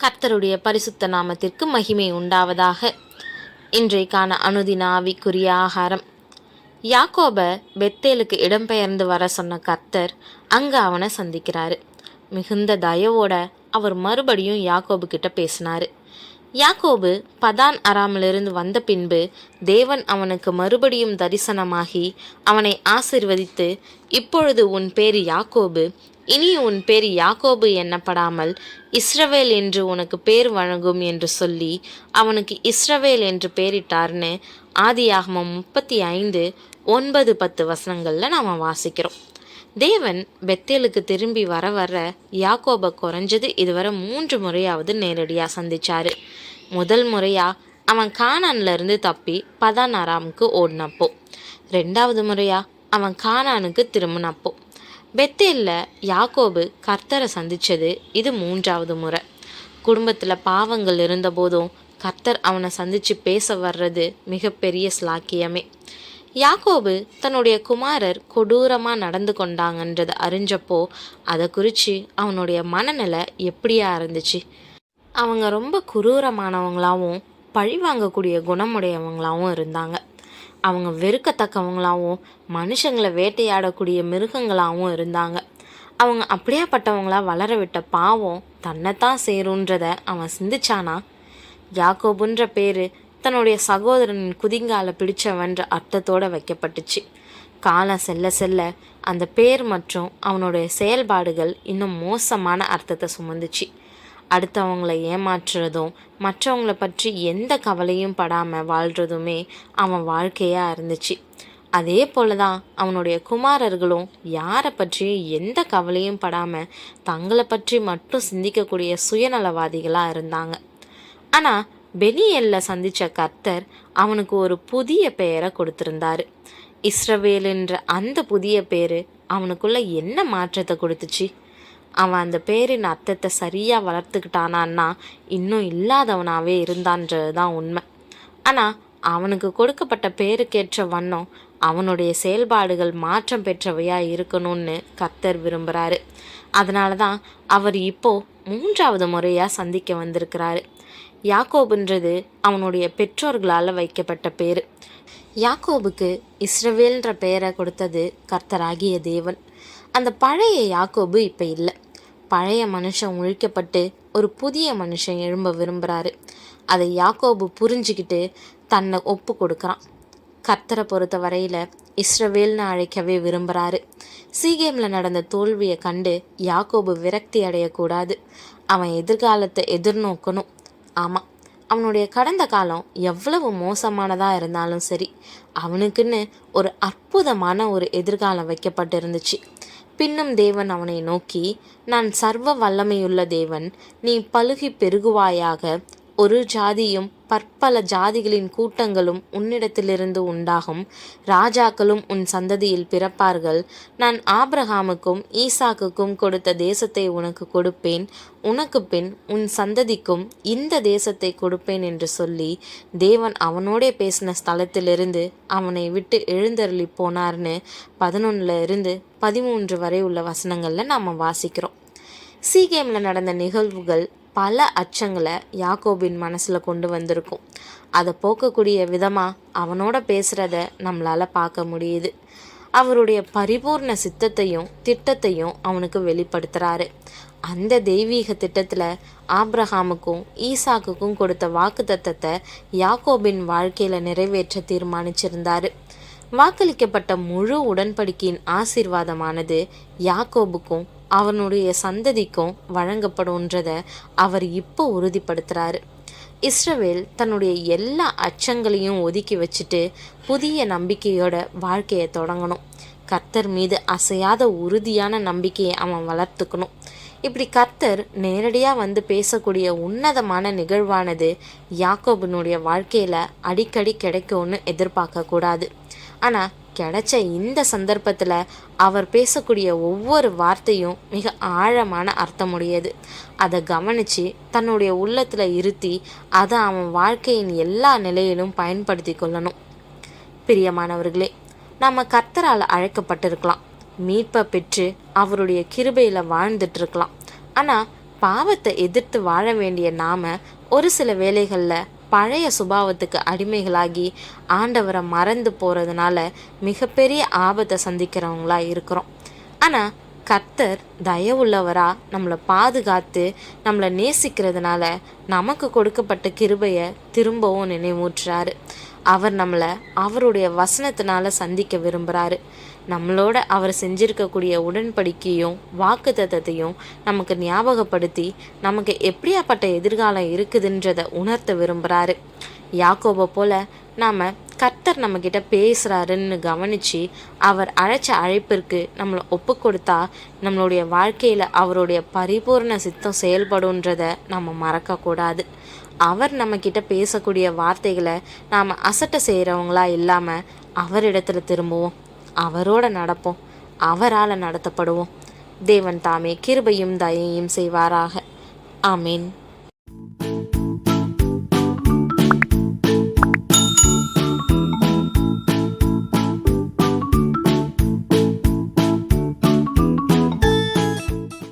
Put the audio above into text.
கர்த்தருடைய பரிசுத்த நாமத்திற்கு மகிமை உண்டாவதாக. இன்றைக்கான அனுதின ஆவிக்குரிய ஆகாரம். யாக்கோபை பெத்தேலுக்கு இடம்பெயர்ந்து வர சொன்ன கர்த்தர் அங்கே அவனை சந்திக்கிறாரு. மிகுந்த தயவோட அவர் மறுபடியும் யாக்கோபு கிட்ட பேசினாரு. யாக்கோபு பதான் அராமிலிருந்து வந்த பின்பு தேவன் அவனுக்கு மறுபடியும் தரிசனமாகி அவனை ஆசிர்வதித்து, இப்பொழுது உன் பேர் யாக்கோபு, இனி உன் பேர் யாக்கோபு எண்ணப்படாமல் இஸ்ரவேல் என்று உனக்கு பேர் வழங்கும் என்று சொல்லி அவனுக்கு இஸ்ரவேல் என்று பேரிட்டார்னு ஆதியாகமம் 35:9-10 வசனங்களில் நாம் வாசிக்கிறோம். தேவன் பெத்தேலுக்கு திரும்பி வர யாக்கோபை குறைஞ்சது இதுவரை 3 முறையாவது நேரடியாக சந்திச்சாரு. முதல் முறையாக அவன் கானான்லேருந்து தப்பி பதான் அராமுக்கு ஓடினப்போ, 2வது முறையாக அவன் கானானுக்கு திரும்பினப்போ. பெத்தேலில் யாக்கோபு கர்த்தரை சந்தித்தது இது 3வது முறை. குடும்பத்தில் பாவங்கள் இருந்தபோதும் கர்த்தர் அவனை சந்தித்து பேச வர்றது மிகப்பெரிய ஸ்லாக்கியமே. யாக்கோபு தன்னுடைய குமாரர் கொடூரமாக நடந்து கொண்டாங்கன்றதை அறிஞ்சப்போ அதை குறித்து அவனுடைய மனநிலை எப்படியா இருந்துச்சு? அவங்க ரொம்ப குரூரமானவங்களாகவும் பழி வாங்கக்கூடிய குணமுடையவங்களாகவும் இருந்தாங்க. அவங்க வெறுக்கத்தக்கவங்களாகவும் மனுஷங்களை வேட்டையாடக்கூடிய மிருகங்களாகவும் இருந்தாங்க. அவங்க அப்படியாப்பட்டவங்களா வளர விட்ட பாவம் தன்னைத்தான் சேருன்றதை அவன் சிந்திச்சானா? யாக்கோபுன்ற பேர் தன்னுடைய சகோதரனின் குதிங்கால பிடிச்சவன்ற அர்த்தத்தோடு வைக்கப்பட்டுச்சு. காலம் செல்ல செல்ல அந்த பேர் மற்றும் அவனுடைய செயல்பாடுகள் இன்னும் மோசமான அர்த்தத்தை சுமந்துச்சு. அடுத்தவங்களை ஏமாற்றுறதும் மற்றவங்கள பற்றி எந்த கவலையும் படாமல் வாழ்கிறதுமே அவன் வாழ்க்கையாக இருந்துச்சு. அதே போல தான் அவனுடைய குமாரர்களும் யாரை பற்றியும் எந்த கவலையும் படாமல் தங்களை பற்றி மட்டும் சிந்திக்கக்கூடிய சுயநலவாதிகளாக இருந்தாங்க. ஆனால் பெனியேலில் சந்தித்த கர்த்தர் அவனுக்கு ஒரு புதிய பெயரை கொடுத்துருந்தாரு. இஸ்ரவேல் என்ற அந்த புதிய பேர் அவனுக்குள்ள என்ன மாற்றத்தை கொடுத்துச்சு? அவன் அந்த பேரின் அர்த்தத்தை சரியாக வளர்த்துக்கிட்டானான்னா இன்னும் இல்லாதவனாகவே இருந்தான்றது தான் உண்மை. ஆனால் அவனுக்கு கொடுக்கப்பட்ட பேருக்கேற்ற வண்ணம் அவனுடைய செயல்பாடுகள் மாற்றம் பெற்றவையாக இருக்கணும்னு கர்த்தர் விரும்புகிறாரு. அதனால தான் அவர் இப்போது 3வது முறையாக சந்திக்க வந்திருக்கிறாரு. யாக்கோபுன்றது அவனுடைய பெற்றோர்களால் வைக்கப்பட்ட பேர். யாக்கோபுக்கு இஸ்ரவேல்ன்ற பெயரை கொடுத்தது கர்த்தராகிய தேவன். அந்த பழைய யாக்கோபு இப்போ இல்லை. பழைய மனுஷன் ஒழிக்கப்பட்டு ஒரு புதிய மனுஷன் எழும்ப விரும்புகிறாரு. அதை யாக்கோபு புரிஞ்சுக்கிட்டு தன்னை ஒப்பு கொடுக்குறான். கர்த்தரை பொறுத்த வரையில் இஸ்ரவேல்னு அழைக்கவே விரும்புகிறாரு. சீகேமில் நடந்த தோல்வியை கண்டு யாக்கோபு விரக்தி அடையக்கூடாது. அவன் எதிர்காலத்தை எதிர்நோக்கணும். ஆமாம், அவனுடைய கடந்த காலம் எவ்வளவு மோசமானதாக இருந்தாலும் சரி, அவனுக்குன்னு ஒரு அற்புதமான ஒரு எதிர்காலம் வைக்கப்பட்டு இருந்துச்சு. பின்னும் தேவன் அவனை நோக்கி, நான் சர்வ வல்லமையுள்ள தேவன், நீ பலுகி பெருகுவாயாக, ஒரு ஜாதியும் பற்பல ஜாதிகளின் கூட்டங்களும் உன்னிடத்திலிருந்து உண்டாகும், ராஜாக்களும் உன் சந்ததியில் பிறப்பார்கள், நான் ஆபிரகாமுக்கும் ஈசாக்குக்கும் கொடுத்த தேசத்தை உனக்கு கொடுப்பேன், உனக்கு பின் உன் சந்ததிக்கும் இந்த தேசத்தை கொடுப்பேன் என்று சொல்லி தேவன் அவனோடே பேசின ஸ்தலத்திலிருந்து அவனை விட்டு எழுந்தருளி போனார்னு 11-13 வரை உள்ள வசனங்களில் நாம் வாசிக்கிறோம். சீகேமில் நடந்த நிகழ்வுகள் பல அச்சங்களை யாக்கோபின் மனசில் கொண்டு வந்திருக்கும். அதை போக்கக்கூடிய விதமாக அவனோட பேசுகிறத நம்மளால் பார்க்க முடியுது. அவருடைய பரிபூர்ண சித்தத்தையும் திட்டத்தையும் அவனுக்கு வெளிப்படுத்துகிறாரு. அந்த தெய்வீக திட்டத்தில் ஆபிரகாமுக்கும் ஈசாக்குக்கும் கொடுத்த வாக்குத்தத்தத்தை யாக்கோபின் வாழ்க்கையில் நிறைவேற்ற தீர்மானிச்சிருந்தார். வாக்களிக்கப்பட்ட முழு உடன்படிக்கையின் ஆசீர்வாதமானது யாக்கோபுக்கும் அவனுடைய சந்ததிக்கும் வழங்கப்படும்ன்றதை அவர் இப்போ உறுதிப்படுத்துகிறாரு. இஸ்ரவேல் தன்னுடைய எல்லா அச்சங்களையும் ஒதுக்கி வச்சுட்டு புதிய நம்பிக்கையோட வாழ்க்கையை தொடங்கணும். கர்த்தர் மீது அசையாத உறுதியான நம்பிக்கையை அவன் வளர்த்துக்கணும். இப்படி கர்த்தர் நேரடியாக வந்து பேசக்கூடிய உன்னதமான நிகழ்வானது யாக்கோபினுடைய வாழ்க்கையில் அடிக்கடி கிடைக்கும்னு எதிர்பார்க்கக்கூடாது. ஆனால் கிடைச்ச இந்த சந்தர்ப்பத்தில் அவர் பேசக்கூடிய ஒவ்வொரு வார்த்தையும் மிக ஆழமான அர்த்தமுடையது. அதை கவனித்து தன்னுடைய உள்ளத்தில் இருத்தி அதை அவன் வாழ்க்கையின் எல்லா நிலையிலும் பயன்படுத்தி கொள்ளணும். பிரியமானவர்களே, நம்ம கர்த்தரால் அழைக்கப்பட்டிருக்கலாம், மீட்பை பெற்று அவருடைய கிருபையில் வாழ்ந்துட்டுருக்கலாம். ஆனால் பாவத்தை எதிர்த்து வாழ வேண்டிய நாம ஒரு சில வேளைகளில் பழைய சுபாவத்துக்கு அடிமைகளாகி ஆண்டவரை மறந்து போகிறதுனால மிகப்பெரிய ஆபத்தை சந்திக்கிறவங்களா இருக்கிறோம். ஆனால் கர்த்தர் தயவுள்ளவரா நம்மளை பாதுகாத்து நம்மளை நேசிக்கிறதுனால நமக்கு கொடுக்கப்பட்ட கிருபையை திரும்பவும் நினைவூட்டுறாரு. அவர் நம்மளை அவருடைய வசனத்தினால சந்திக்க விரும்புகிறாரு. நம்மளோட அவர் செஞ்சிருக்கக்கூடிய உடன்படிக்கையும் வாக்குத்தத்தத்தையும் நமக்கு ஞாபகப்படுத்தி நமக்கு எப்படியாப்பட்ட எதிர்காலம் இருக்குதுன்றதை உணர்த்த விரும்புகிறாரு. யாக்கோபை போல நாம் கர்த்தர் நம்மக்கிட்ட பேசுகிறாருன்னு கவனித்து அவர் அழைச்ச அழைப்பிற்கு நம்மளை ஒப்பு கொடுத்தா நம்மளுடைய வாழ்க்கையில் அவருடைய பரிபூர்ண சித்தம் செயல்படுன்றதை நம்ம மறக்கக்கூடாது. அவர் நம்மக்கிட்ட பேசக்கூடிய வார்த்தைகளை நாம் அசட்ட செய்கிறவங்களா இல்லாமல் அவரிடத்துல திரும்புவோம், அவரோட நடப்போம், அவரால் நடத்தப்படுவோம். தேவன் தாமே கிருபையும் தயையும் செய்வாராக. ஆமீன்.